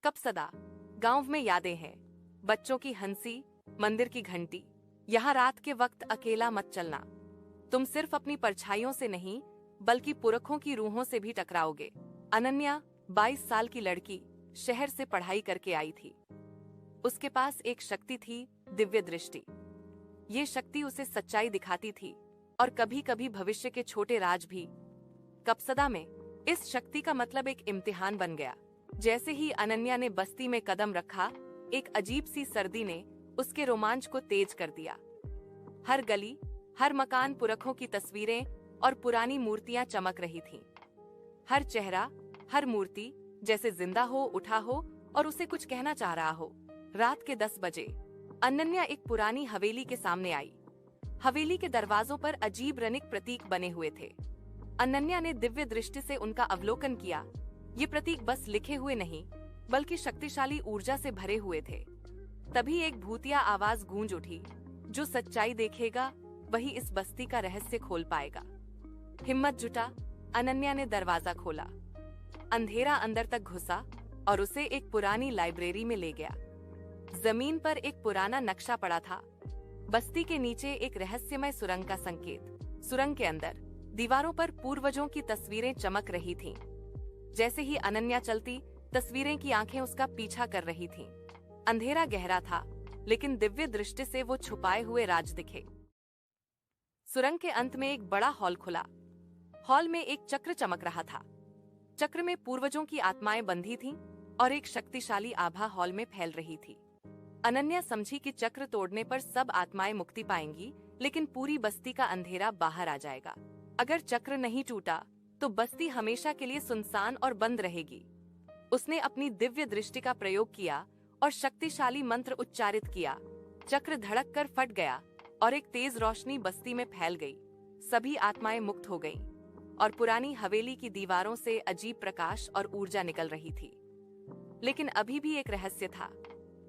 कपसदा गांव में यादें हैं, बच्चों की हंसी, मंदिर की घंटी। यहाँ रात के वक्त अकेला मत चलना। तुम सिर्फ अपनी परछाइयों से नहीं बल्कि पुरखों की रूहों से भी टकराओगे। अनन्या 22 साल की लड़की शहर से पढ़ाई करके आई थी। उसके पास एक शक्ति थी, दिव्य दृष्टि। ये शक्ति उसे सच्चाई दिखाती थी और कभी कभी भविष्य के छोटे राज भी। कपसदा में इस शक्ति का मतलब एक इम्तिहान बन गया। जैसे ही अनन्या ने बस्ती में कदम रखा, एक अजीब सी सर्दी ने उसके रोमांच को तेज कर दिया। हर गली, हर मकान पुरखों की तस्वीरें और पुरानी मूर्तियां चमक रही थीं। हर चेहरा, हर मूर्ति जैसे जिंदा हो उठा हो और उसे कुछ कहना चाह रहा हो। रात के 10 बजे अनन्या एक पुरानी हवेली के सामने आई। हवेली के दरवाजों पर अजीब रनिक प्रतीक बने हुए थे। अनन्या ने दिव्य दृष्टि से उनका अवलोकन किया। ये प्रतीक बस लिखे हुए नहीं बल्कि शक्तिशाली ऊर्जा से भरे हुए थे। तभी एक भूतिया आवाज गूंज उठी, जो सच्चाई देखेगा वही इस बस्ती का रहस्य खोल पाएगा। हिम्मत जुटा, अनन्या ने दरवाजा खोला। अंधेरा अंदर तक घुसा और उसे एक पुरानी लाइब्रेरी में ले गया। जमीन पर एक पुराना नक्शा पड़ा था। बस्ती के नीचे एक रहस्यमय सुरंग का संकेत। सुरंग के अंदर दीवारों पर पूर्वजों की तस्वीरें चमक रही थीं। जैसे ही अनन्या चलती, तस्वीरें की आंखें उसका पीछा कर रही थीं। अंधेरा गहरा था, लेकिन दिव्य दृष्टि से वो छुपाए हुए राज दिखे। सुरंग के अंत में एक बड़ा हॉल खुला। हॉल में एक चक्र चमक रहा था। चक्र में पूर्वजों की आत्माएं बंधी थीं और एक शक्तिशाली आभा हॉल में फैल रही थी। अनन्या समझी कि चक्र तोड़ने पर सब आत्माएं मुक्ति पाएंगी, लेकिन पूरी बस्ती का अंधेरा बाहर आ जाएगा। अगर चक्र नहीं टूटा तो बस्ती हमेशा के लिए सुनसान और बंद रहेगी। उसने अपनी दिव्य दृष्टि का प्रयोग किया और शक्तिशाली मंत्र उच्चारित किया। चक्र धड़क कर फट गया और एक तेज रोशनी बस्ती में फैल गई। सभी आत्माएं मुक्त हो गईं और पुरानी हवेली की दीवारों से अजीब प्रकाश और ऊर्जा निकल रही थी। लेकिन अभी भी एक रहस्य था।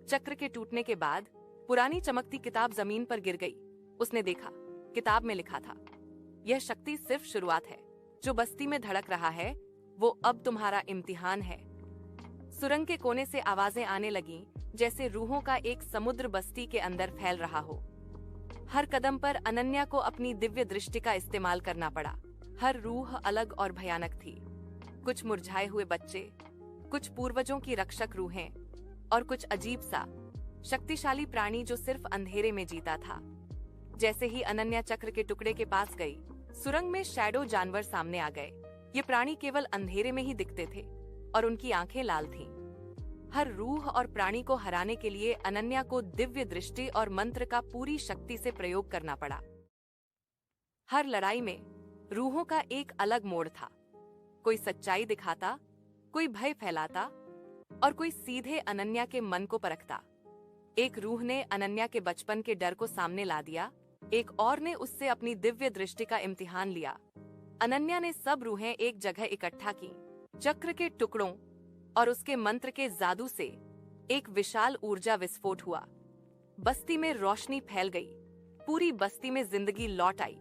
चक्र के टूटने के बाद पुरानी चमकती किताब जमीन पर गिर गई। उसने देखा, किताब में लिखा था, यह शक्ति सिर्फ शुरुआत है। जो बस्ती में धड़क रहा है वो अब तुम्हारा इम्तिहान है। सुरंग के कोने से आवाजें आने लगीं, जैसे रूहों का एक समुद्र बस्ती के अंदर फैल रहा हो। हर कदम पर अनन्या को अपनी दिव्य दृष्टि का इस्तेमाल करना पड़ा। हर रूह अलग और भयानक थी। कुछ मुरझाए हुए बच्चे, कुछ पूर्वजों की रक्षक रूहें और कुछ अजीब सा शक्तिशाली प्राणी जो सिर्फ अंधेरे में जीता था। जैसे ही अनन्या चक्र के टुकड़े के पास गई, सुरंग में शैडो जानवर सामने आ गए। ये प्राणी केवल अंधेरे में ही दिखते थे और उनकी आंखें लाल थीं। हर रूह और प्राणी को हराने के लिए अनन्या को दिव्य दृष्टि और मंत्र का पूरी शक्ति से प्रयोग करना पड़ा। हर लड़ाई में रूहों का एक अलग मोड़ था। कोई सच्चाई दिखाता, कोई भय फैलाता और कोई सीधे अनन्या के मन को परखता। एक रूह ने अनन्या के बचपन के डर को सामने ला दिया, एक और ने उससे अपनी दिव्य दृष्टि का इम्तिहान लिया। अनन्या ने सब रूहें एक जगह इकट्ठा की। चक्र के टुकड़ों और उसके मंत्र के जादू से एक विशाल ऊर्जा विस्फोट हुआ। बस्ती में रोशनी फैल गई। पूरी बस्ती में जिंदगी लौट आई।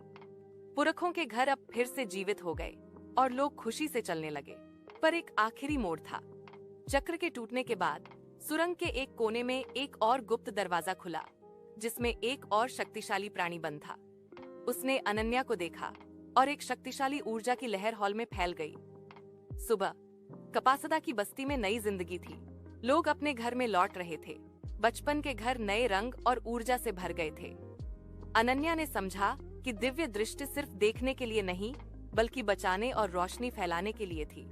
पुरखों के घर अब फिर से जीवित हो गए और लोग खुशी से चलने लगे। पर एक आखिरी मोड़ था। चक्र के टूटने के बाद सुरंग के एक कोने में एक और गुप्त दरवाजा खुला, जिसमें एक और शक्तिशाली प्राणी बंद था। उसने अनन्या को देखा और एक शक्तिशाली ऊर्जा की लहर हॉल में फैल गई। सुबह कपासदा की बस्ती में नई जिंदगी थी। लोग अपने घर में लौट रहे थे। बचपन के घर नए रंग और ऊर्जा से भर गए थे। अनन्या ने समझा कि दिव्य दृष्टि सिर्फ देखने के लिए नहीं बल्कि बचाने और रोशनी फैलाने के लिए थी।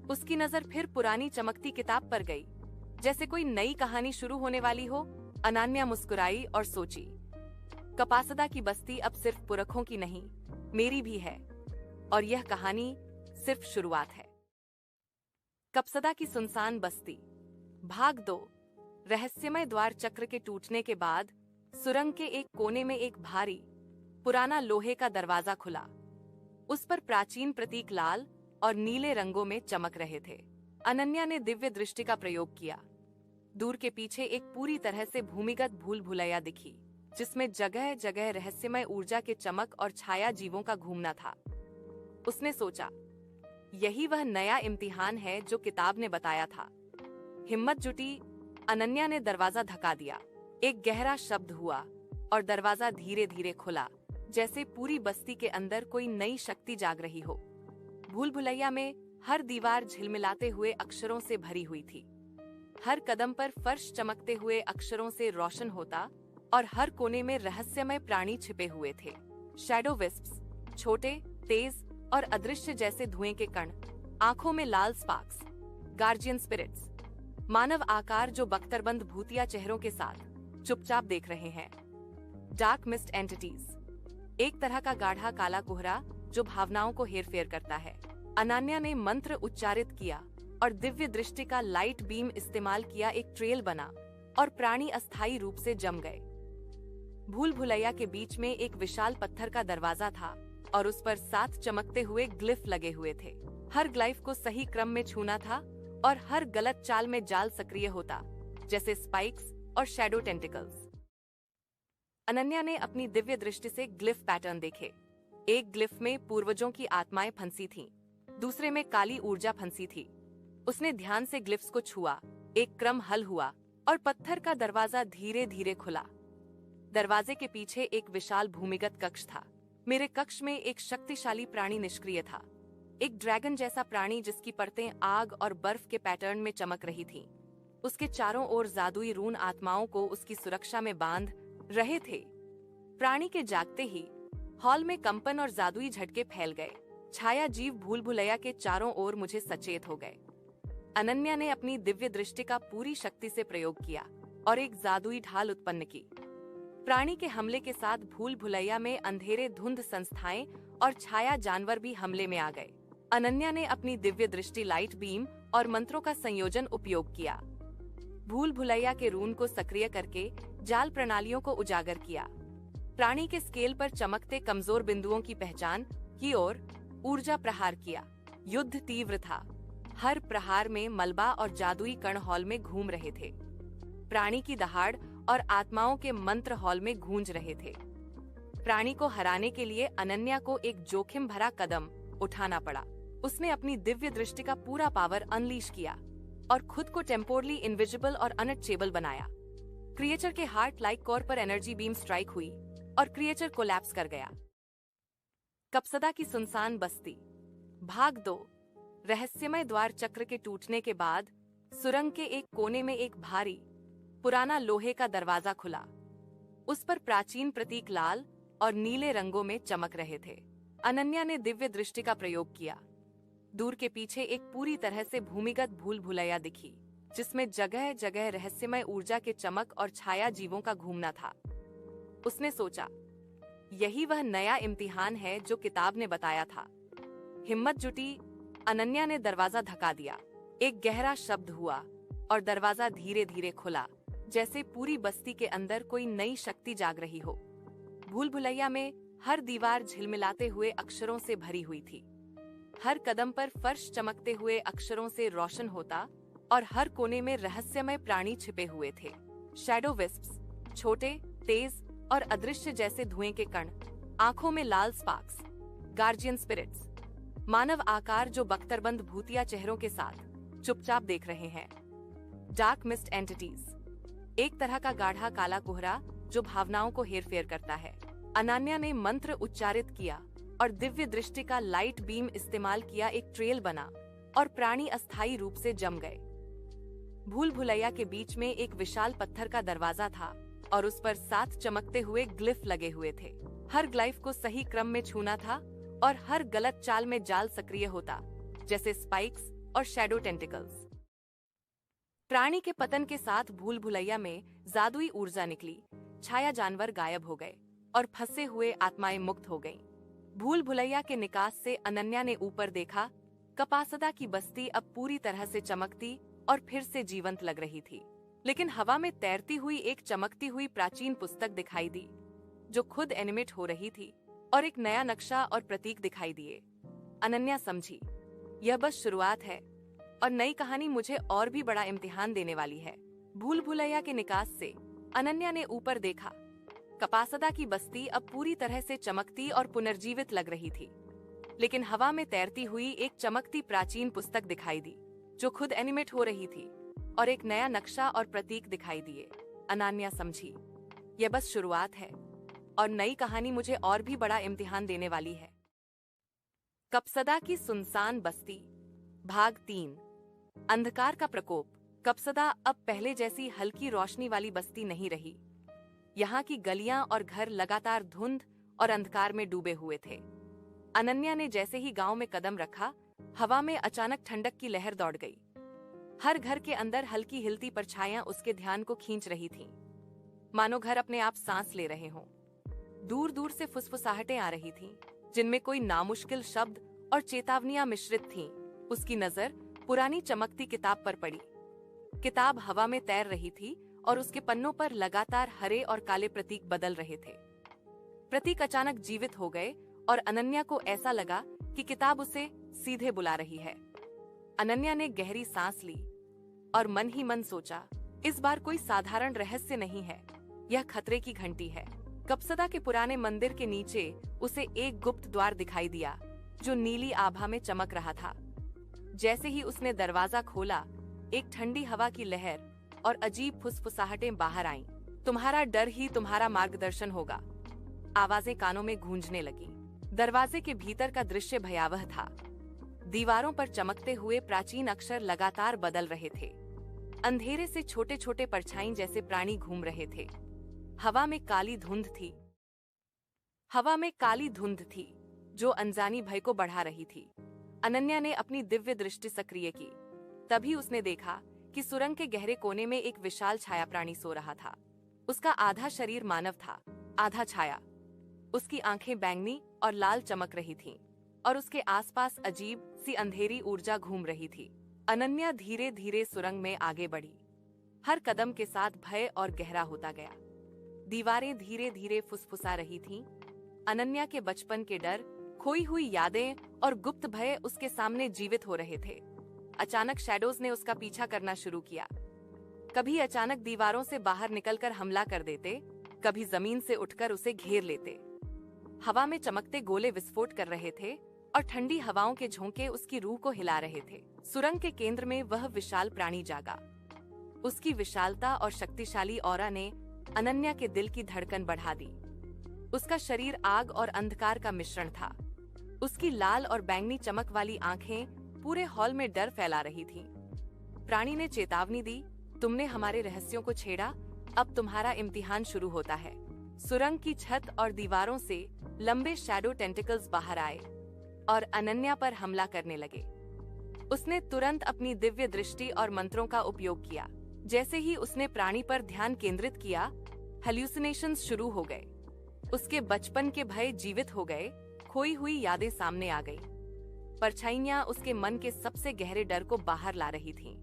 उसकी नजर फिर पुरानी चमकती किताब पर गई, जैसे कोई नई कहानी शुरू होने वाली हो। अनन्या मुस्कुराई और सोची, कपासदा की बस्ती अब सिर्फ पुरखों की नहीं, मेरी भी है, और यह कहानी सिर्फ शुरुआत है। कपसदा की सुनसान बस्ती, भाग 2। रहस्यमय द्वार। चक्र के टूटने के बाद सुरंग के एक कोने में एक भारी पुराना लोहे का दरवाजा खुला। उस पर प्राचीन प्रतीक लाल और नीले रंगों में चमक रहे थे। अनन्या ने दिव्य दृष्टि का प्रयोग किया। दूर के पीछे एक पूरी तरह से भूमिगत भूल भुलैया दिखी, जिसमें जगह जगह रहस्यमय ऊर्जा के चमक और छाया जीवों का घूमना था। उसने सोचा, यही वह नया इम्तिहान है जो किताब ने बताया था। हिम्मत जुटी, अनन्या ने दरवाजा धक्का दिया। एक गहरा शब्द हुआ और दरवाजा धीरे धीरे खुला, जैसे पूरी बस्ती के अंदर कोई नई शक्ति जाग रही हो। भूल भुलैया में हर दीवार झिलमिलाते हुए अक्षरों से भरी हुई थी। हर कदम पर फर्श चमकते हुए अक्षरों से रोशन होता और हर कोने में रहस्यमय प्राणी छिपे हुए थे। शैडो विस्प्स, छोटे, तेज और अदृश्य जैसे धुएं के कण, आंखों में लाल स्पार्क्स। गार्जियन स्पिरिट्स, मानव आकार जो बख्तरबंद भूतिया चेहरों के साथ चुपचाप देख रहे हैं। डार्क मिस्ट एंटिटीज, एक तरह का गाढ़ा काला कोहरा जो भावनाओं को हेरफेर करता है। अनन्या ने मंत्र उच्चारित किया और दिव्य दृष्टि का लाइट बीम इस्तेमाल किया। एक ट्रेल बना और प्राणी अस्थायी रूप से जम गए। भूल भुलैया के बीच में एक विशाल पत्थर का दरवाजा था और उस पर 7 चमकते हुए ग्लिफ लगे हुए थे। हर ग्लाइफ को सही क्रम में छूना था और हर गलत चाल में जाल सक्रिय होता, जैसे स्पाइक्स और शैडो टेंटिकल्स। अनन्या ने अपनी दिव्य दृष्टि से ग्लिफ पैटर्न देखे। एक ग्लिफ में पूर्वजों की आत्माएं फंसी थीं, दूसरे में काली ऊर्जा फंसी थी। उसने ध्यान से ग्लिफ्स को छुआ, एक क्रम हल हुआ और पत्थर का दरवाजा धीरे धीरे खुला। दरवाजे के पीछे एक विशाल भूमिगत कक्ष था। मेरे कक्ष में एक शक्तिशाली प्राणी निष्क्रिय था, एक ड्रैगन जैसा प्राणी जिसकी परतें आग और बर्फ के पैटर्न में चमक रही थीं। उसके चारों ओर जादुई रून आत्माओं को उसकी सुरक्षा में बांध रहे थे। प्राणी के जागते ही हॉल में कंपन और जादुई झटके फैल गए। छाया जीव भूल भुलैया के चारों ओर मुझे सचेत हो गए। अनन्या ने अपनी दिव्य दृष्टि का पूरी शक्ति से प्रयोग किया और एक जादुई ढाल उत्पन्न की। प्राणी के हमले के साथ भूल भुलैया में अंधेरे धुंध संस्थाएं और छाया जानवर भी हमले में आ गए। अनन्या ने अपनी दिव्य दृष्टि लाइट बीम और मंत्रों का संयोजन उपयोग किया। भूल भुलैया के रून को सक्रिय करके जाल प्रणालियों को उजागर किया। प्राणी के स्केल पर चमकते कमजोर बिंदुओं की पहचान की और ऊर्जा प्रहार किया। युद्ध तीव्र था। हर प्रहार में मलबा और जादुई कण हॉल में घूम रहे थे। प्राणी की दहाड़ और आत्माओं के मंत्र हॉल में गूंज रहे थे। प्राणी को हराने के लिए अनन्या को एक जोखिम भरा कदम उठाना पड़ा। उसने अपनी दिव्य दृष्टि का पूरा पावर अनलीश किया और खुद को टेम्पोरली इनविजिबल और अनटचेबल बनाया। क्रिएचर के हार्ट लाइक कोर पर एनर्जी बीम स्ट्राइक हुई और क्रिएचर कोलैप्स कर गया। कपसदा की सुनसान बस्ती, भाग 2। रहस्यमय द्वार चक्र के टूटने के बाद सुरंग के एक कोने में एक भारी पुराना लोहे का दरवाजा खुला। उस पर प्राचीन प्रतीक लाल और नीले रंगों में चमक रहे थे। अनन्या ने दिव्य दृष्टि का प्रयोग किया। दूर के पीछे एक पूरी तरह से भूमिगत भूल भुलैया दिखी, जिसमें जगह जगह रहस्यमय ऊर्जा के चमक और छाया जीवों का घूमना था। उसने सोचा, यही वह नया इम्तिहान है जो किताब ने बताया था। हिम्मत जुटी, अनन्या ने दरवाजा धक्का दिया। एक गहरा शब्द हुआ और दरवाजा धीरे धीरे खुला, जैसे पूरी बस्ती के अंदर कोई नई शक्ति जाग रही हो। भूल भुलैया में हर दीवार झिलमिलाते हुए अक्षरों से भरी हुई थी। हर कदम पर फर्श चमकते हुए अक्षरों से रोशन होता और हर कोने में रहस्यमय प्राणी छिपे हुए थे। शैडो विस्प्स, छोटे, तेज और अदृश्य जैसे धुएं के कण, आंखों में लाल स्पार्क्स। गार्जियन स्पिरिट्स, मानव आकार जो बख्तरबंद भूतिया चेहरों के साथ चुपचाप देख रहे हैं। डार्क मिस्ट एंटिटीज, एक तरह का गाढ़ा काला कोहरा जो भावनाओं को हेरफेर करता है। अनन्या ने मंत्र उच्चारित किया और दिव्य दृष्टि का लाइट बीम इस्तेमाल किया। एक ट्रेल बना और प्राणी अस्थायी रूप से जम गए। भूल भुलैया के बीच में एक विशाल पत्थर का दरवाजा था और उस पर 7 चमकते हुए ग्लिफ लगे हुए थे। हर ग्लाइफ को सही क्रम में छूना था और हर गलत चाल में जाल सक्रिय होता, जैसे स्पाइक्स और शैडो टेंटिकल्स। प्राणी के पतन के साथ भूल भुलैया में जादुई ऊर्जा निकली। छाया जानवर गायब हो गए और फंसे हुए आत्माएं मुक्त हो गईं। भूल भुलैया के निकास से अनन्या ने ऊपर देखा। कपासदा की बस्ती अब पूरी तरह से चमकती और फिर से जीवंत लग रही थी। लेकिन हवा में तैरती हुई एक चमकती हुई प्राचीन पुस्तक दिखाई दी, जो खुद एनिमेट हो रही थी, और एक नया नक्शा और प्रतीक दिखाई दिए। अनन्या समझी, यह बस शुरुआत है और नई कहानी मुझे और भी बड़ा इम्तिहान देने वाली है। भूल भुलैया के निकास से अनन्या ने ऊपर देखा। कपासदा की बस्ती अब पूरी तरह से चमकती और पुनर्जीवित लग रही थी। लेकिन हवा में तैरती हुई एक चमकती प्राचीन पुस्तक दिखाई दी, जो खुद एनिमेट हो रही थी, और एक नया नक्शा और प्रतीक दिखाई दिए। अनन्या समझी, यह बस शुरुआत है और नई कहानी मुझे और भी बड़ा इम्तिहान देने वाली है। कपसदा की सुनसान बस्ती, भाग 3। अंधकार का प्रकोप। कपसदा अब पहले जैसी हल्की रोशनी वाली बस्ती नहीं रही। यहाँ की गलियां और घर लगातार धुंध और अंधकार में डूबे हुए थे। अनन्या ने जैसे ही गांव में कदम रखा, हवा में अचानक ठंडक की लहर दौड़ गई। हर घर के अंदर हल्की हिलती परछाइयां उसके ध्यान को खींच रही थीं, मानो घर अपने आप सांस ले रहे हों। दूर दूर से फुसफुसाहटें आ रही थीं, जिनमें कोई नामुश्किल शब्द और चेतावनियां मिश्रित थीं। उसकी नजर पुरानी चमकती किताब पर पड़ी। किताब हवा में तैर रही थी और उसके पन्नों पर लगातार हरे और काले प्रतीक बदल रहे थे। प्रतीक अचानक जीवित हो गए और अनन्या को ऐसा लगा कि किताब उसे सीधे बुला रही है। अनन्या ने गहरी सांस ली और मन ही मन सोचा, इस बार कोई साधारण रहस्य नहीं है, यह खतरे की घंटी है। कपसदा के पुराने मंदिर के नीचे उसे एक गुप्त द्वार दिखाई दिया, जो नीली आभा में चमक रहा था। जैसे ही उसने दरवाजा खोला, एक ठंडी हवा की लहर और अजीब फुसफुसाहटें बाहर आईं। तुम्हारा डर ही तुम्हारा मार्गदर्शन होगा, आवाजें कानों में गूंजने लगी। दरवाजे के भीतर का दृश्य भयावह था। दीवारों पर चमकते हुए प्राचीन अक्षर लगातार बदल रहे थे। अंधेरे से छोटे छोटे परछाई जैसे प्राणी घूम रहे थे। हवा में काली धुंध थी, जो अनजानी भय को बढ़ा रही थी। अनन्या ने अपनी दिव्य दृष्टि सक्रिय की। तभी उसने देखा कि सुरंग के गहरे कोने में एक विशाल छाया प्राणी सो रहा था। उसका आधा शरीर मानव था, आधा छाया। उसकी आंखें बैंगनी और लाल चमक रही थीं, और उसके आसपास अजीब सी अंधेरी ऊर्जा घूम रही थी। अनन्या धीरे धीरे सुरंग में आगे बढ़ी। हर कदम के साथ भय और गहरा होता गया। दीवारें धीरे धीरे फुसफुसा रही थीं। अनन्या के बचपन के डर, खोई हुई यादें और गुप्त भय उसके सामने जीवित हो रहे थे। अचानक शैडोज ने उसका पीछा करना शुरू किया। कभी अचानक दीवारों से बाहर निकलकर हमला कर देते, कभी जमीन से उठकर उसे घेर लेते। हवा में चमकते गोले विस्फोट कर रहे थे और ठंडी हवाओं के झोंके उसकी रूह को हिला रहे थे। सुरंग के केंद्र में वह विशाल प्राणी जागा। उसकी विशालता और शक्तिशाली ऑरा ने अनन्या के दिल की धड़कन बढ़ा दी। उसका शरीर आग और अंधकार का मिश्रण था। उसकी लाल और बैंगनी चमक वाली आंखें पूरे हॉल में डर फैला रही थीं। प्राणी ने चेतावनी दी, तुमने हमारे रहस्यों को छेड़ा, अब तुम्हारा इम्तिहान शुरू होता है। सुरंग की छत और दीवारों से लंबे शैडो टेंटिकल्स बाहर आए और अनन्या पर हमला करने लगे। उसने तुरंत अपनी दिव्य दृष्टि और मंत्रों का उपयोग किया। जैसे ही उसने प्राणी पर ध्यान केंद्रित किया, हेल्यूसिनेशंस शुरू हो गए। उसके बचपन के भय जीवित हो गए, खोई हुई यादें सामने आ गई। परछाइयां उसके मन के सबसे गहरे डर को बाहर ला रही थीं।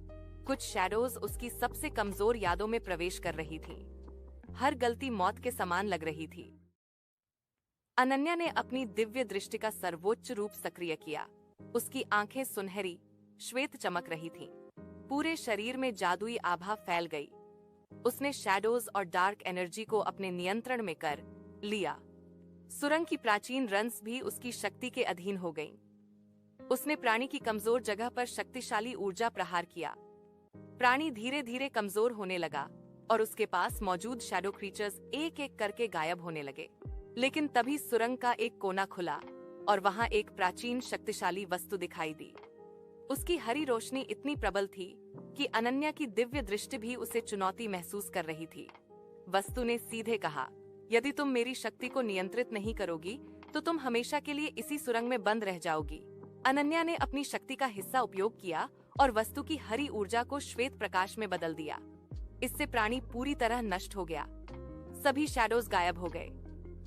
कुछ शैडोज उसकी सबसे कमजोर यादों में प्रवेश कर रही थीं। हर गलती मौत के समान लग रही थी। अनन्या ने अपनी दिव्य दृष्टि का सर्वोच्च रूप सक्रिय किया। उसकी आंखें सुनहरी, श्वेत चमक रही थीं। पूरे शरीर में जादुई आभा फैल गई। उसने शैडोज और डार्क एनर्जी को अपने नियंत्रण में कर लिया। सुरंग की प्राचीन रंस भी उसकी शक्ति के अधीन हो गईं। उसने प्राणी की कमजोर जगह पर शक्तिशाली ऊर्जा प्रहार किया। प्राणी धीरे धीरे कमजोर होने लगा और उसके पास मौजूद शैडो क्रीचर्स एक एक करके गायब होने लगे। लेकिन तभी सुरंग का एक कोना खुला और वहां एक प्राचीन शक्तिशाली वस्तु दिखाई दी। उसकी हरी रोशनी इतनी प्रबल थी कि अनन्या की दिव्य दृष्टि भी उसे चुनौती महसूस कर रही थी। वस्तु ने सीधे कहा, यदि तुम मेरी शक्ति को नियंत्रित नहीं करोगी तो तुम हमेशा के लिए इसी सुरंग में बंद रह जाओगी। अनन्या ने अपनी शक्ति का हिस्सा उपयोग किया और वस्तु की हरी ऊर्जा को श्वेत प्रकाश में बदल दिया। इससे प्राणी पूरी तरह नष्ट हो गया। सभी शैडोज गायब हो गए।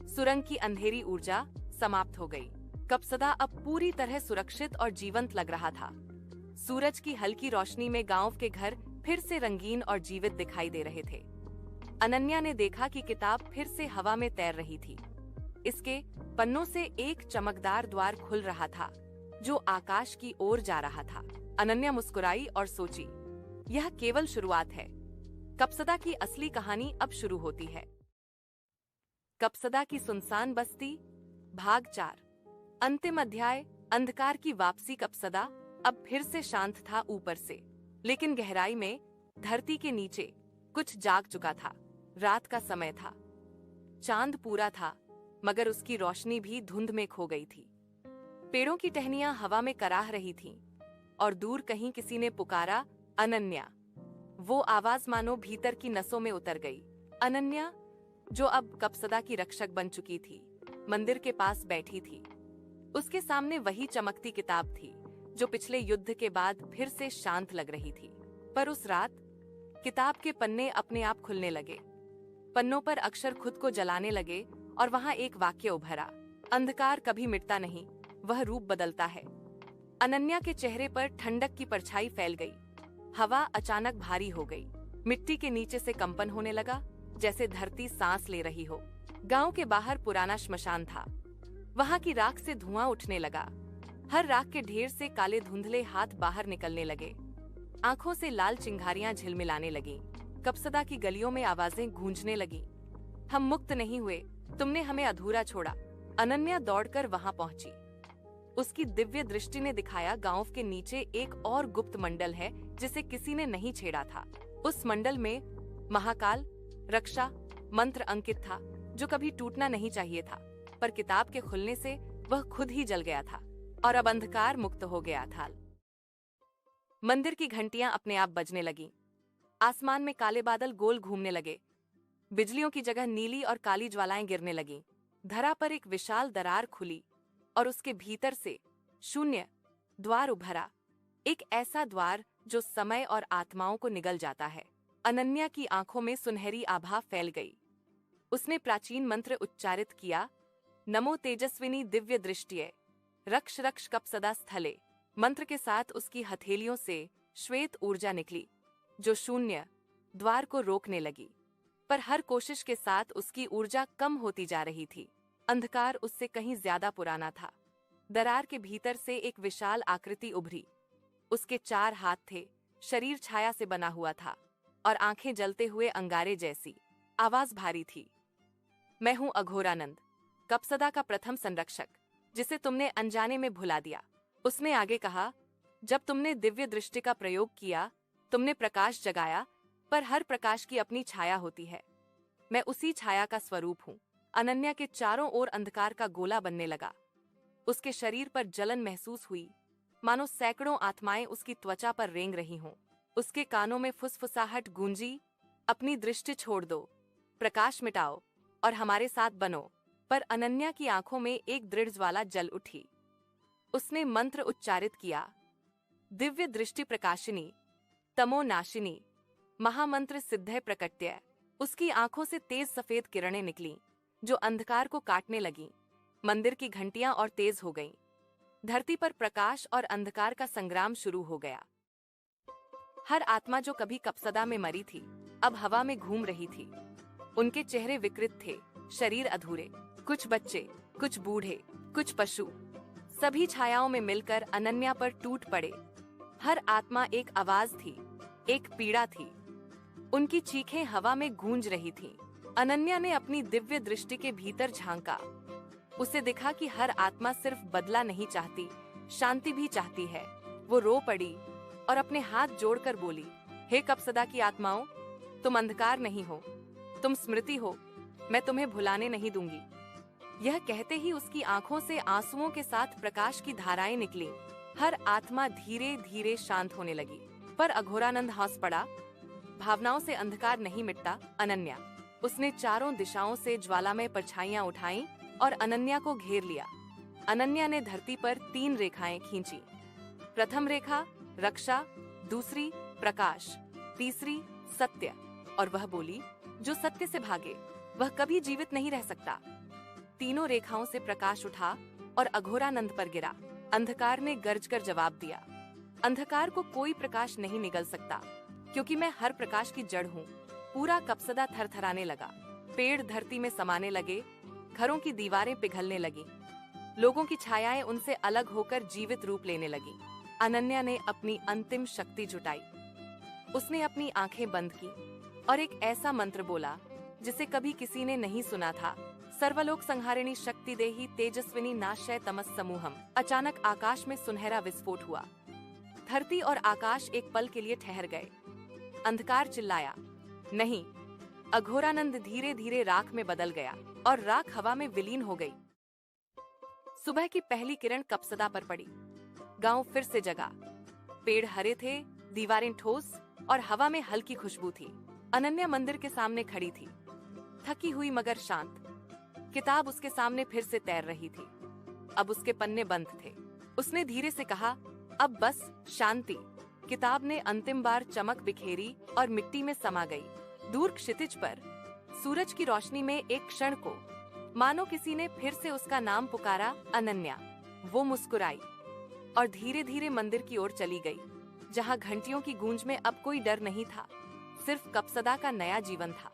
सुरंग की अंधेरी ऊर्जा समाप्त हो गई। कपसदा अब पूरी तरह सुरक्षित और जीवंत लग रहा था। सूरज की हल्की रोशनी में गांव के घर फिर से रंगीन और जीवित दिखाई दे रहे थे। अनन्या ने देखा कि किताब फिर से हवा में तैर रही थी। इसके पन्नों से एक चमकदार द्वार खुल रहा था, जो आकाश की ओर जा रहा था। अनन्या मुस्कुराई और सोची, यह केवल शुरुआत है। कपसदा की असली कहानी अब शुरू होती है। कपसदा की सुनसान बस्ती, भाग 4। अंतिम अध्याय, अंधकार की वापसी। कपसदा अब फिर से शांत था ऊपर से, लेकिन गहराई में धरती के नीचे कुछ जाग चुका था। रात का समय था। चांद पूरा था, मगर उसकी रोशनी भी धुंध में खो गई थी। पेड़ों की टहनियां हवा में कराह रही थीं, और दूर कहीं किसी ने पुकारा, अनन्या। वो आवाज मानो भीतर की नसों में उतर गई। अनन्या, जो अब कपसदा की रक्षक बन चुकी थी, मंदिर के पास बैठी थी। उसके सामने वही चमकती किताब थी जो पिछले युद्ध के बाद फिर से शांत लग रही थी। पर उस रात किताब के पन्ने अपने आप खुलने लगे। पन्नों पर अक्षर खुद को जलाने लगे और वहां एक वाक्य उभरा, अंधकार कभी मिटता नहीं, वह रूप बदलता है। अनन्या के चेहरे पर ठंडक की परछाई फैल गई। हवा अचानक भारी हो गई। मिट्टी के नीचे से कंपन होने लगा, जैसे धरती सांस ले रही हो। गांव के बाहर पुराना श्मशान था। वहां की राख से धुआं उठने लगा। हर राख के ढेर से काले धुंधले हाथ बाहर निकलने लगे। आंखों से लाल चिंगारियां झिलमिलाने लगीं। कपसदा की गलियों में आवाजें गूंजने लगीं। हम मुक्त नहीं हुए, तुमने हमें अधूरा छोड़ा। अनन्या दौड़कर वहां पहुंची। उसकी दिव्य दृष्टि ने दिखाया, गांव के नीचे एक और गुप्त मंडल है जिसे किसी ने नहीं छेड़ा था। उस मंडल में महाकाल रक्षा मंत्र अंकित था, जो कभी टूटना नहीं चाहिए था। पर किताब के खुलने से वह खुद ही जल गया था, और अब अंधकार मुक्त हो गया था। मंदिर की घंटियां अपने आप बजने लगीं। आसमान में काले बादल गोल घूमने लगे। बिजलियों की जगह नीली और काली ज्वालाएं गिरने लगीं। धरा पर एक विशाल दरार खुली, और उसके भीतर से शून्य द्वार उभरा। एक ऐसा द्वार जो समय और आत्माओं को निगल जाता है। अनन्या की आंखों में सुनहरी आभा फैल गई। उसने प्राचीन मंत्र उच्चारित किया, नमो तेजस्विनी दिव्य दृष्टिये रक्ष रक्ष कपसदा स्थले। मंत्र के साथ उसकी हथेलियों से श्वेत ऊर्जा निकली, जो शून्य द्वार को रोकने लगी। पर हर कोशिश के साथ उसकी ऊर्जा कम होती जा रही थी। अंधकार उससे कहीं ज्यादा पुराना था। दरार के भीतर से एक विशाल आकृति उभरी। उसके 4 हाथ थे, शरीर छाया से बना हुआ था, और आंखें जलते हुए अंगारे जैसी। आवाज भारी थी, मैं हूं अघोरानंद, कपसदा का प्रथम संरक्षक, जिसे तुमने अनजाने में भुला दिया। उसने आगे कहा, जब तुमने दिव्य दृष्टि का प्रयोग किया, तुमने प्रकाश जगाया, पर हर प्रकाश की अपनी छाया होती है। मैं उसी छाया का स्वरूप हूँ। अनन्या के चारों ओर अंधकार का गोला बनने लगा। उसके शरीर पर जलन महसूस हुई, मानो सैकड़ों आत्माएं उसकी त्वचा पर रेंग रही हों। उसके कानों में फुसफुसाहट गूंजी, अपनी दृष्टि छोड़ दो, प्रकाश मिटाओ और हमारे साथ बनो। पर अनन्या की आंखों में एक दृढ़ ज्वाला जल उठी। उसने मंत्र उच्चारित किया, दिव्य दृष्टि प्रकाशिनी तमो नाशिनी महामंत्र सिद्धे प्रकट्य। उसकी आंखों से तेज सफेद किरणें निकलीं, जो अंधकार को काटने लगीं। मंदिर की घंटियां और तेज हो गईं। धरती पर प्रकाश और अंधकार का संग्राम शुरू हो गया। हर आत्मा जो कभी कपसदा में मरी थी, अब हवा में घूम रही थी। उनके चेहरे विकृत थे, शरीर अधूरे। कुछ बच्चे, कुछ बूढ़े, कुछ पशु, सभी छायाओं में मिलकर अनन्या पर टूट पड़े। हर आत्मा एक आवाज थी, एक पीड़ा थी। उनकी चीखें हवा में गूंज रही थीं। अनन्या ने अपनी दिव्य दृष्टि के भीतर झांका। उसे दिखा कि हर आत्मा सिर्फ बदला नहीं चाहती, शांति भी चाहती है। वो रो पड़ी और अपने हाथ जोड़कर बोली, हे कपसदा की आत्माओं, तुम अंधकार नहीं हो, तुम स्मृति हो। मैं तुम्हें भुलाने नहीं दूंगी। यह कहते ही उसकी आंखों से आंसुओं के साथ प्रकाश की धाराएं निकली। हर आत्मा धीरे धीरे शांत होने लगी। पर अघोरानंद हंस पड़ा, भावनाओं से अंधकार नहीं मिटता अनन्या। उसने चारों दिशाओं से ज्वालामय परछाइयां उठाईं और अनन्या को घेर लिया। अनन्या ने धरती पर 3 रेखाएं खींची। प्रथम रेखा रक्षा, दूसरी प्रकाश, तीसरी सत्य। और वह बोली, जो सत्य से भागे वह कभी जीवित नहीं रह सकता। तीनों रेखाओं से प्रकाश उठा और अघोरानंद पर गिरा। अंधकार ने गर्जकर जवाब दिया, अंधकार को कोई प्रकाश नहीं निगल सकता, क्योंकि मैं हर प्रकाश की जड़ हूँ। पूरा कपसदा थरथराने लगा। पेड़ धरती में समाने लगे, घरों की दीवारें पिघलने लगीं, लोगों की छायाएं उनसे अलग होकर जीवित रूप लेने लगीं। अनन्या ने अपनी अंतिम शक्ति जुटाई। उसने अपनी आंखें बंद की और एक ऐसा मंत्र बोला जिसे कभी किसी ने नहीं सुना था, सर्वलोक संहारिणी शक्ति देही तेजस्विनी नाशय तमस समूहम। अचानक आकाश में सुनहरा विस्फोट हुआ। धरती और आकाश एक पल के लिए ठहर गए। अंधकार चिल्लाया, नहीं। अघोरानंद धीरे धीरे राख में बदल गया और राख हवा में विलीन हो गई। सुबह की पहली किरण कपसदा पर पड़ी। गांव फिर से जगा। पेड़ हरे थे, दीवारें ठोस और हवा में हल्की खुशबू थी। अनन्या मंदिर के सामने खड़ी थी, थकी हुई मगर शांत। किताब उसके सामने फिर से तैर रही थी। अब उसके पन्ने बंद थे। उसने धीरे से कहा, अब बस शांति। किताब ने अंतिम बार चमक बिखेरी और मिट्टी में समा गई। दूर क्षितिज पर सूरज की रोशनी में एक क्षण को मानो किसी ने फिर से उसका नाम पुकारा, अनन्या। वो मुस्कुराई और धीरे धीरे मंदिर की ओर चली गई, जहां घंटियों की गूंज में अब कोई डर नहीं था, सिर्फ कपसदा का नया जीवन था।